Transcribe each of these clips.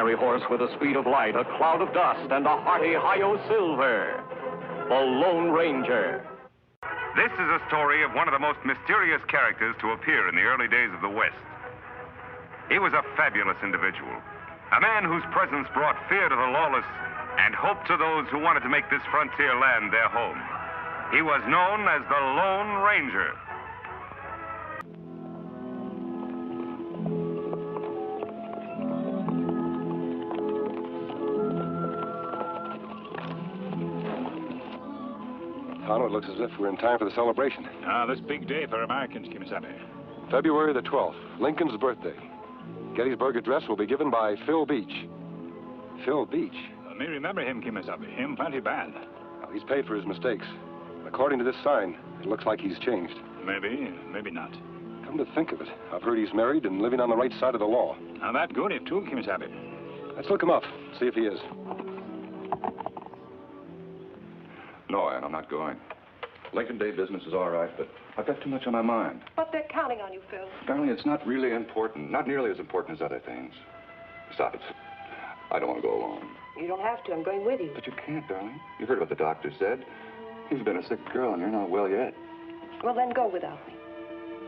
fiery horse with the speed of light, a cloud of dust, and a hearty hi-yo silver. The Lone Ranger. This is a story of one of the most mysterious characters to appear in the early days of the West. He was a fabulous individual, a man whose presence brought fear to the lawless and hope to those who wanted to make this frontier land their home. He was known as the Lone Ranger. Tonto, it looks as if we're in time for the celebration. This big day for Americans, Kimasabi. February the 12th, Lincoln's birthday. Gettysburg Address will be given by Phil Beach. Phil Beach? Me remember him, Kimasabi. Him plenty bad. Well, he's paid for his mistakes. According to this sign, it looks like he's changed. Maybe, maybe not. Come to think of it, I've heard he's married and living on the right side of the law. Now, that good if too, Kimasabi. Let's look him up, see if he is. No, Ann, I'm not going. Lincoln Day business is all right, but I've got too much on my mind. But they're counting on you, Phil. Darling, it's not really important. Not nearly as important as other things. Besides, I don't want to go alone. You don't have to. I'm going with you. But you can't, darling. You heard what the doctor said. He's been a sick girl, and you're not well yet. Well, then go without me.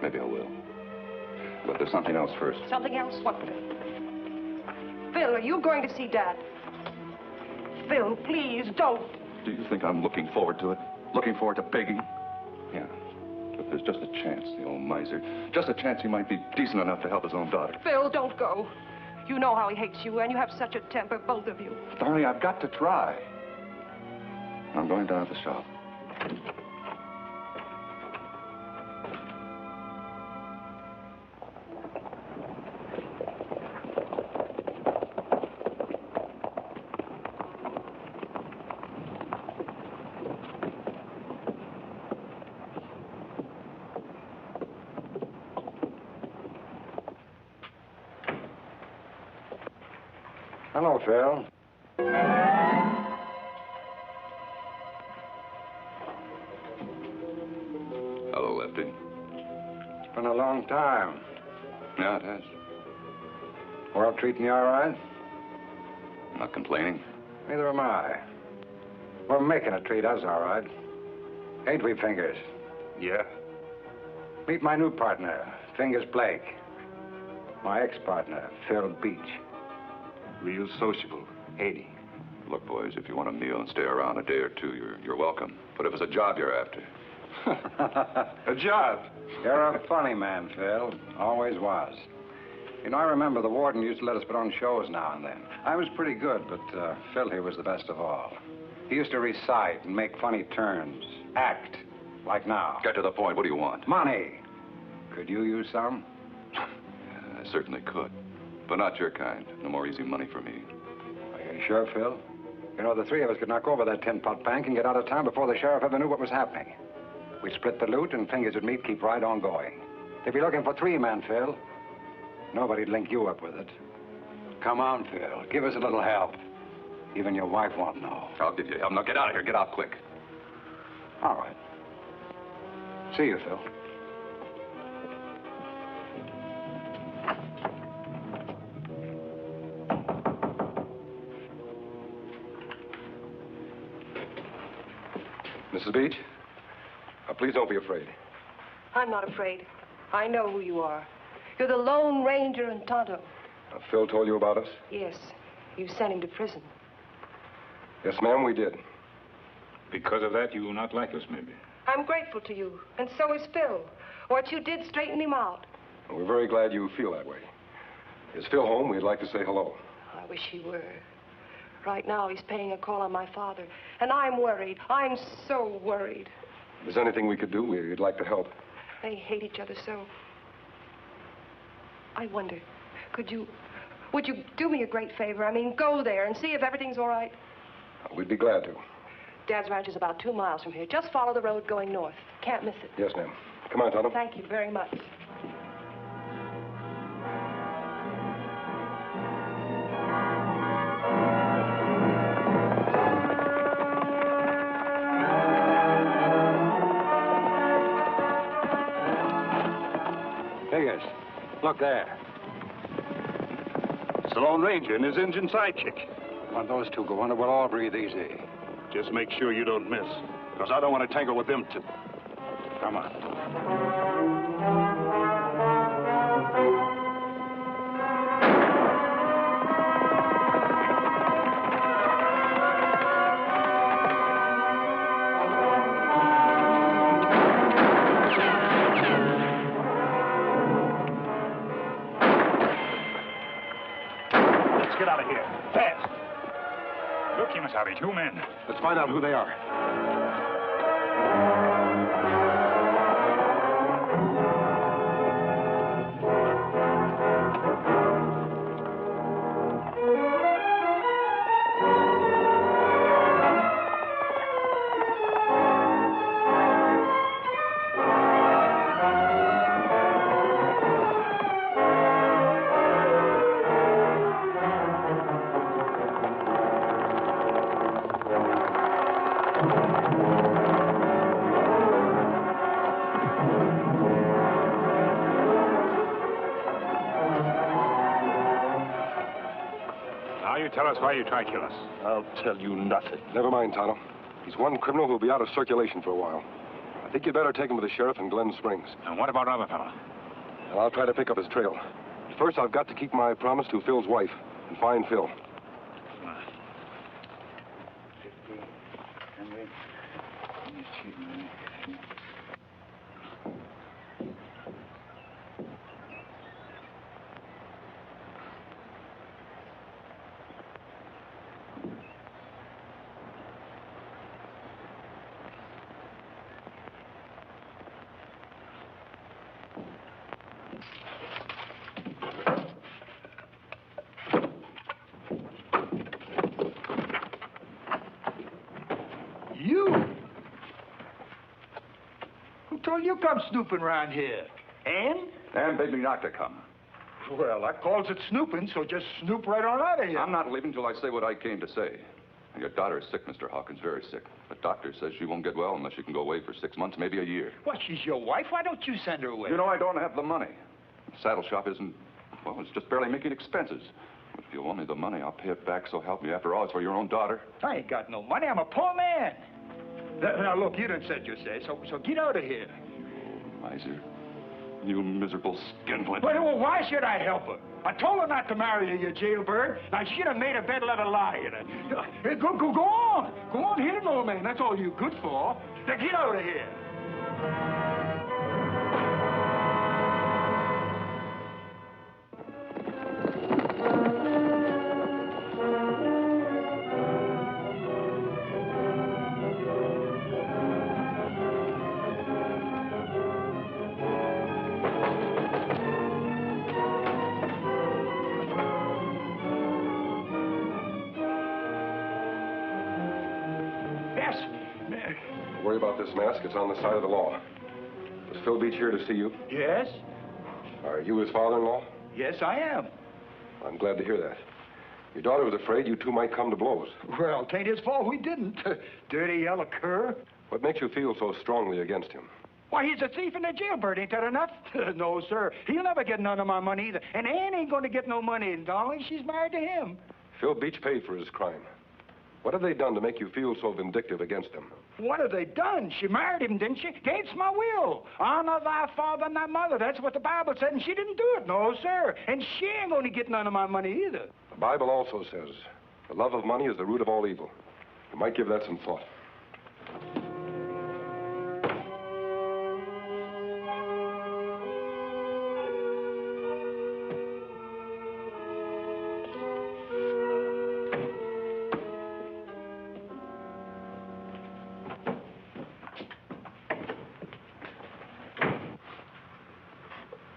Maybe I will. But there's something else first. Something else? What? Phil, are you going to see Dad? Phil, please, don't. Do you think I'm looking forward to it? Looking forward to begging? Yeah. But there's just a chance, the old miser. Just a chance he might be decent enough to help his own daughter. Phil, don't go. You know how he hates you, and you have such a temper, both of you. Darling, I've got to try. I'm going down to the shop. Hello, Phil. Hello, Lefty. It's been a long time. Yeah, it has. World treating you all right? I'm not complaining. Neither am I. We're making it treat us all right. Ain't we, Fingers? Yeah. Meet my new partner, Fingers Blake. My ex-partner, Phil Beach. Real sociable, ain't he? Look, boys, if you want a meal and stay around a day or two, you're welcome. But if it's a job you're after... A job? You're a funny man, Phil. Always was. You know, I remember the warden used to let us put on shows now and then. I was pretty good, but Phil here was the best of all. He used to recite and make funny turns. Act, like now. Get to the point. What do you want? Money. Could you use some? I certainly could. But not your kind. No more easy money for me. Are you sure, Phil? You know, the three of us could knock over that tin-pot bank and get out of town before the sheriff ever knew what was happening. We'd split the loot and Fingers would meet, keep right on going. They'd be looking for three men, Phil. Nobody'd link you up with it. Come on, Phil. Give us a little help. Even your wife won't know. I'll give you help. Now get out of here. Get out quick. All right. See you, Phil. Mrs. Beach, please don't be afraid. I'm not afraid. I know who you are. You're the Lone Ranger in Tonto. Phil told you about us? Yes. You sent him to prison. Yes, ma'am, we did. Because of that, you will not like us, maybe. I'm grateful to you, and so is Phil. What you did straightened him out. We're very glad you feel that way. Is Phil home? We'd like to say hello. I wish he were. Right now, he's paying a call on my father, and I'm worried. I'm so worried. If there's anything we could do, we'd like to help. They hate each other so. I wonder, would you do me a great favor? I mean, go there and see if everything's all right. We'd be glad to. Dad's ranch is about 2 miles from here. Just follow the road going north. Can't miss it. Yes, ma'am. Come on, Tonto. Thank you very much. Fingers, look there. It's the Lone Ranger and his engine sidekick. When those two go under, we'll all breathe easy. Just make sure you don't miss, because I don't want to tangle with them two. Come on. Let's get out of here. Fast. Look, Kimasabi, 2 men. Let's find out who they are. Now you tell us why you tried to kill us. I'll tell you nothing. Never mind, Tonto. He's one criminal who'll be out of circulation for a while. I think you'd better take him to the sheriff in Glen Springs. And what about another fella? And I'll try to pick up his trail. First, I've got to keep my promise to Phil's wife and find Phil. You? Who told you come snooping around here? Ann? And bade me not to come. Well, that calls it snooping, so just snoop right on out of here. I'm not leaving till I say what I came to say. Your daughter is sick, Mr. Hawkins, very sick. The doctor says she won't get well unless she can go away for 6 months, maybe a year. What, she's your wife? Why don't you send her away? You know, I don't have the money. The saddle shop isn't, well, it's just barely making expenses. If you owe me the money, I'll pay it back, so help me. After all, it's for your own daughter. I ain't got no money. I'm a poor man. Now, look, you done said you say, so get out of here. You miser. You miserable skinflint. Well, why should I help her? I told her not to marry you, you jailbird. Now, she'd have made a bed, let her lie in it. Go on. Go on, hit an old man. That's all you good for. Now, get out of here. Don't worry about this mask. It's on the side of the law. Is Phil Beach here to see you? Yes? Are you his father-in-law? Yes, I am. I'm glad to hear that. Your daughter was afraid you two might come to blows. Well, 'tain't his fault we didn't. Dirty yellow cur. What makes you feel so strongly against him? Why, he's a thief and a jailbird. Ain't that enough? No, sir. He'll never get none of my money either. And Ann ain't going to get no money, darling. She's married to him. Phil Beach paid for his crime. What have they done to make you feel so vindictive against him? What have they done? She married him, didn't she? Against my will. Honor thy father and thy mother. That's what the Bible said, and she didn't do it. No, sir. And she ain't going to get none of my money either. The Bible also says, the love of money is the root of all evil. You might give that some thought.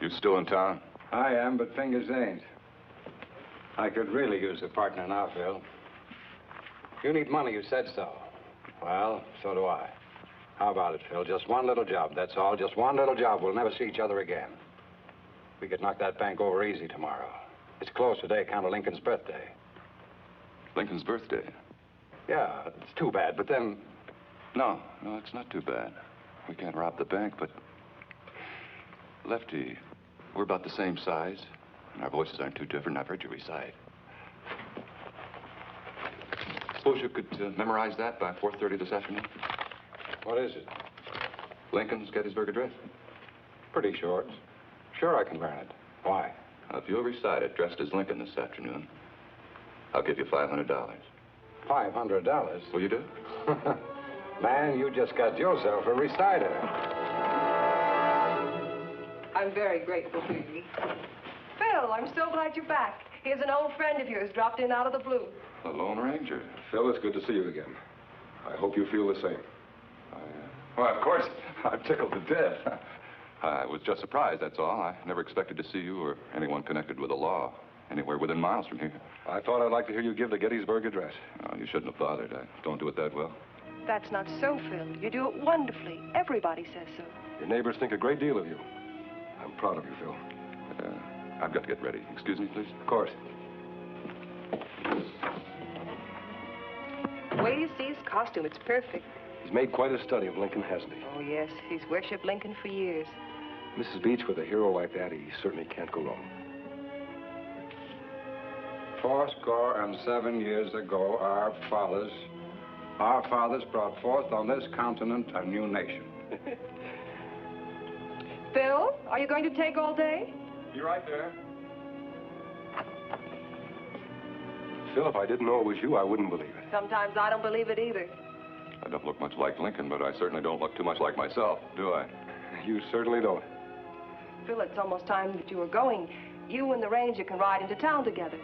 You still in town? I am, but fingers ain't. I could really use a partner now, Phil. You need money, you said so. Well, so do I. How about it, Phil? Just one little job, that's all. Just one little job. We'll never see each other again. We could knock that bank over easy tomorrow. It's closed today, account of Lincoln's birthday. Lincoln's birthday? Yeah, it's too bad, but then... No, it's not too bad. We can't rob the bank, but... Lefty, we're about the same size, and our voices aren't too different. I've heard you recite. Suppose you could memorize that by 4:30 this afternoon. What is it? Lincoln's Gettysburg Address. Pretty short. Sure, I can learn it. Why? Now, if you'll recite it dressed as Lincoln this afternoon, I'll give you $500. $500? Will you do? Man, you just got yourself a reciter. I'm very grateful to you. Phil, I'm so glad you're back. Here's an old friend of yours dropped in out of the blue. The Lone Ranger. Phil, it's good to see you again. I hope you feel the same. Well, of course, I'm tickled to death. I was just surprised, that's all. I never expected to see you or anyone connected with the law anywhere within miles from here. I thought I'd like to hear you give the Gettysburg Address. Oh, you shouldn't have bothered. I don't do it that well. That's not so, Phil. You do it wonderfully. Everybody says so. Your neighbors think a great deal of you. I'm proud of you, Phil. I've got to get ready. Excuse me, please. Of course. Wait till you see his costume. It's perfect. He's made quite a study of Lincoln, hasn't he? Oh, yes. He's worshipped Lincoln for years. Mrs. Beach, with a hero like that, he certainly can't go wrong. 77 years ago, our fathers brought forth on this continent a new nation. Phil, are you going to take all day? You right there? Phil, if I didn't know it was you, I wouldn't believe it. Sometimes I don't believe it either. I don't look much like Lincoln, but I certainly don't look too much like myself, do I? You certainly don't. Phil, it's almost time that you were going. You and the ranger can ride into town together.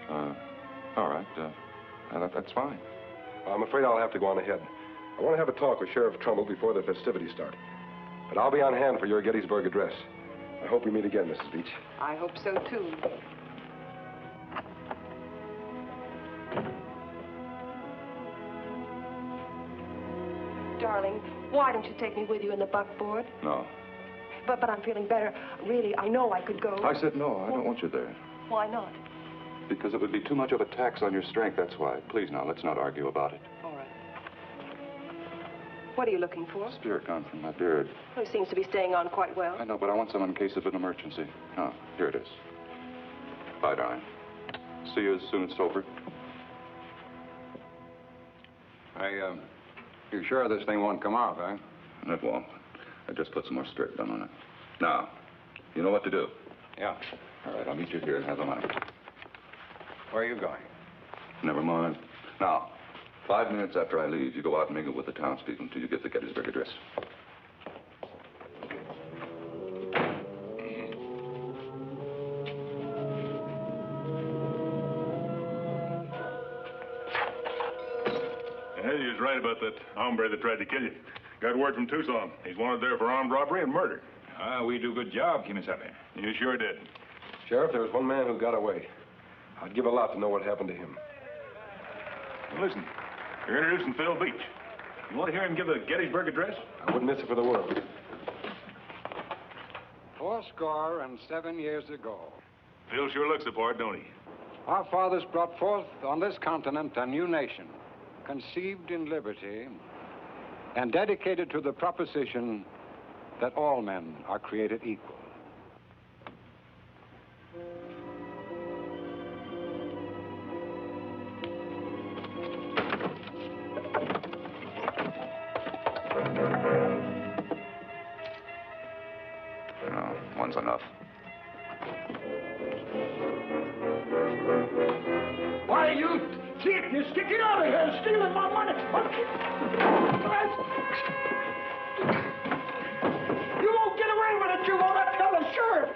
All right. That's fine. I'm afraid I'll have to go on ahead. I want to have a talk with Sheriff Trumbull before the festivities start. But I'll be on hand for your Gettysburg Address. I hope we meet again, Mrs. Beach. I hope so, too. Darling, why don't you take me with you in the buckboard? No. But I'm feeling better. Really, I know I could go. I said no. I don't want you there. Why not? Because it would be too much of a tax on your strength, that's why. Please, now, let's not argue about it. All right. What are you looking for? Spirit gone from my beard. Well, he seems to be staying on quite well. I know, but I want some in case of an emergency. Oh, here it is. Bye, darling. See you as soon as it's over. You sure this thing won't come off, eh? It won't. I just put some more strip done on it. Now, you know what to do. Yeah. All right, I'll meet you here and have the money. Where are you going? Never mind. Now, 5 minutes after I leave, you go out and mingle with the townspeople until you get the Gettysburg Address. Yeah, you was right about that hombre that tried to kill you. Got word from Tucson. He's wanted there for armed robbery and murder. We do good job, Kimasabi. You sure did. Sheriff, there was one man who got away. I'd give a lot to know what happened to him. Listen, you're introducing Phil Beach. You want to hear him give the Gettysburg Address? I wouldn't miss it for the world. 77 years ago, Phil sure looks the part, don't he? our fathers brought forth on this continent a new nation, conceived in liberty and dedicated to the proposition that all men are created equal. No, one's enough. Why, you thief, you're sticking out of here, stealing my money. You won't get away with it, you won't. I tell the sheriff.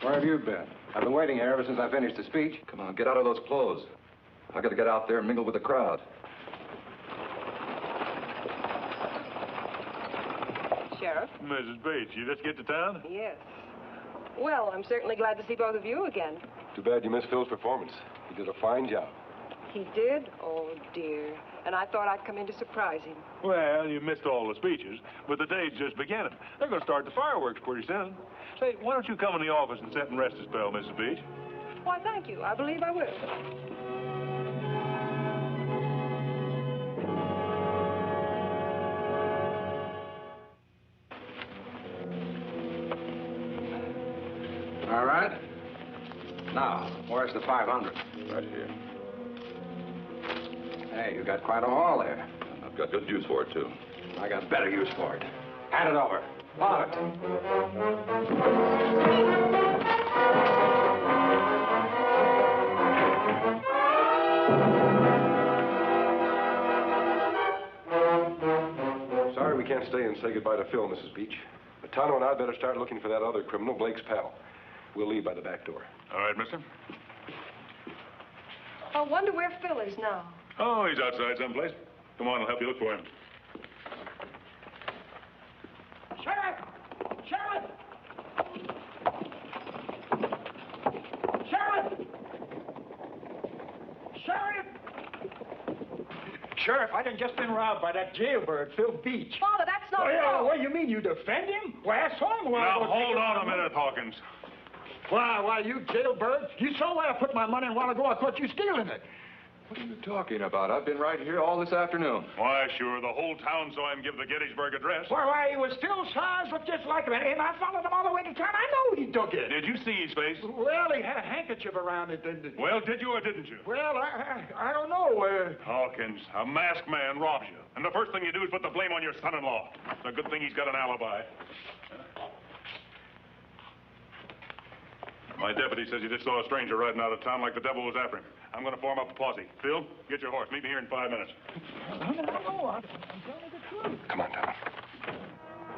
Where have you been? I've been waiting here ever since I finished the speech. Come on, get out of those clothes. I got to get out there and mingle with the crowd. Sheriff? Mrs. Bates, you just get to town? Yes. Well, I'm certainly glad to see both of you again. Too bad you missed Phil's performance. He did a fine job. He did? Oh, dear. And I thought I'd come in to surprise him. Well, you missed all the speeches, but the day's just beginning. They're going to start the fireworks pretty soon. Say, why don't you come in the office and sit and rest a spell, Mrs. Beach? Why, thank you. I believe I will. Now, where's the 500? Right here. Hey, you got quite a haul there. I've got good use for it, too. I got better use for it. Hand it over. Follow it. Sorry we can't stay and say goodbye to Phil, Mrs. Beach. But Tonto and I'd better start looking for that other criminal, Blake's pal. We'll leave by the back door. All right, mister. I wonder where Phil is now. Oh, he's outside someplace. Come on, I'll help you look for him. Sheriff! Sheriff! Sheriff! Sheriff! Sheriff, I done just been robbed by that jailbird, Phil Beach. Father, that's not Oh, so. what do you mean, you defend him? Why, I saw him a while Now, ago. hold on a minute, Hawkins. Why, you jailbird? You saw where I put my money a while ago. I thought you stealing it. What are you talking about? I've been right here all this afternoon. Why, sure, the whole town saw him give the Gettysburg Address. Why, he was still size with just like him. And I followed him all the way to town. I know he took it. Did you see his face? Well, he had a handkerchief around it. Well, did you or didn't you? Well, I don't know. Hawkins, a masked man robs you. And the first thing you do is put the blame on your son-in-law. It's a good thing he's got an alibi. My deputy says you just saw a stranger riding out of town like the devil was after him. I'm going to form up a posse. Phil, get your horse. Meet me here in 5 minutes. I know. I'm telling you the truth. Come on, Tonto.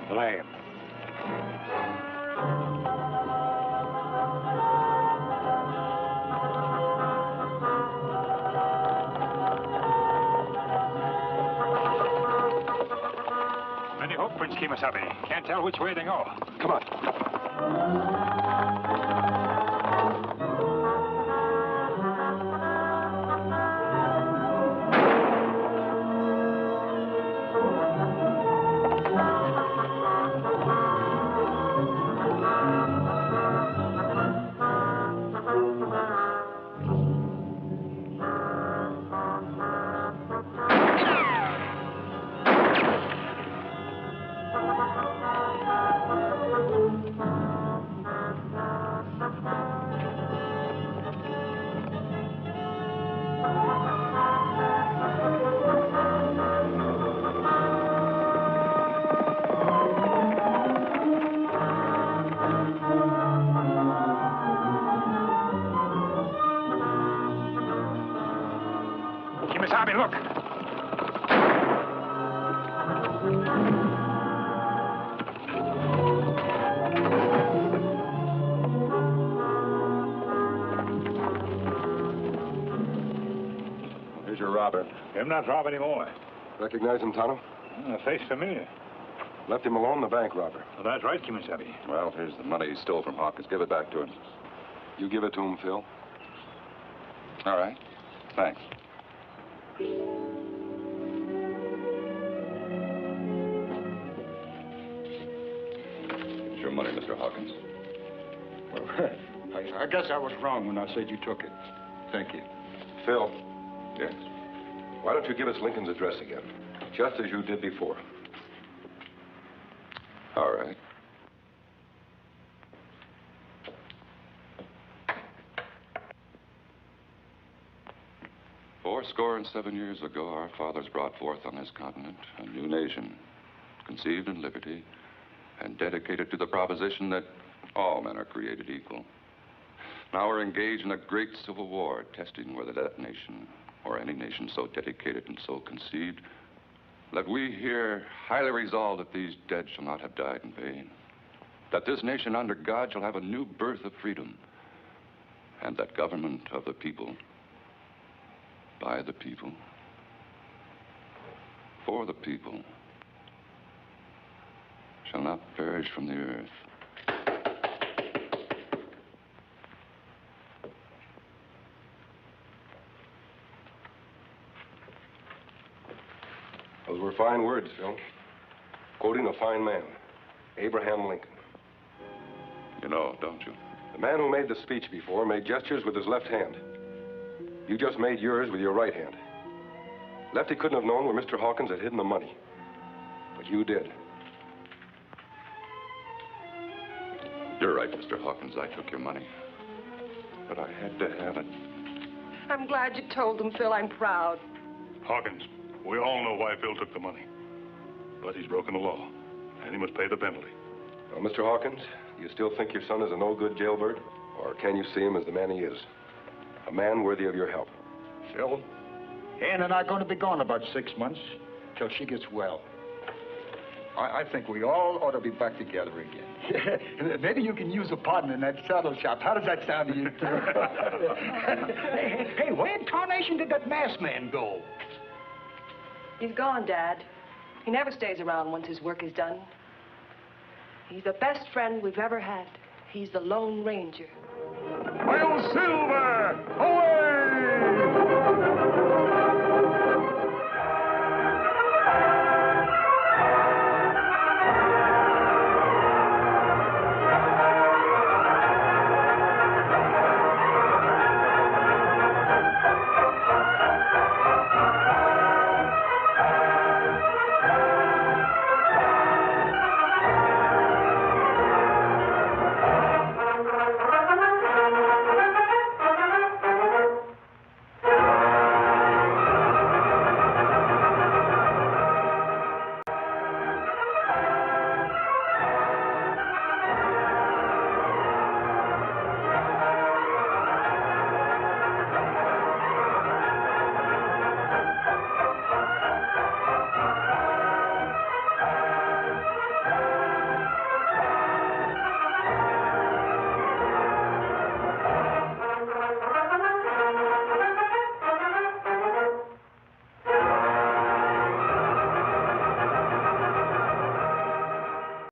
Lame. Many footprints, Kimasabi. Can't tell which way they go. Come on. Kimasabi, look. Here's your robber. Him not rob anymore. Recognize him, Tonto? The face familiar. Left him alone, the bank robber. Well, that's right, Kimasabi. Well, here's the money he stole from Hawkins. Give it back to him. You give it to him, Phil. All right. Thanks. It's your money, Mr. Hawkins. Well, I guess I was wrong when I said you took it. Thank you. Phil, Yes. why don't you give us Lincoln's address again? Just as you did before. All right. Fourscore and 7 years ago, our fathers brought forth on this continent a new nation, conceived in liberty and dedicated to the proposition that all men are created equal. Now we're engaged in a great civil war, testing whether that nation, or any nation so dedicated and so conceived, that we here highly resolve that these dead shall not have died in vain, that this nation under God shall have a new birth of freedom, and that government of the people, by the people, for the people, shall not perish from the earth. Those were fine words, Phil. Quoting a fine man, Abraham Lincoln. You know, don't you? The man who made the speech before made gestures with his left hand. You just made yours with your right hand. Lefty couldn't have known where Mr. Hawkins had hidden the money. But you did. You're right, Mr. Hawkins. I took your money. But I had to have it. I'm glad you told them, Phil. I'm proud. Hawkins, we all know why Phil took the money. But he's broken the law, and he must pay the penalty. Well, Mr. Hawkins, do you still think your son is a no-good jailbird? Or can you see him as the man he is? A man worthy of your help. Phil, Ann and I are going to be gone about 6 months till she gets well. I think we all ought to be back together again. Maybe you can use a partner in that saddle shop. How does that sound to you? Hey, where in tarnation did that masked man go? He's gone, Dad. He never stays around once his work is done. He's the best friend we've ever had. He's the Lone Ranger. Hail Silver! Away!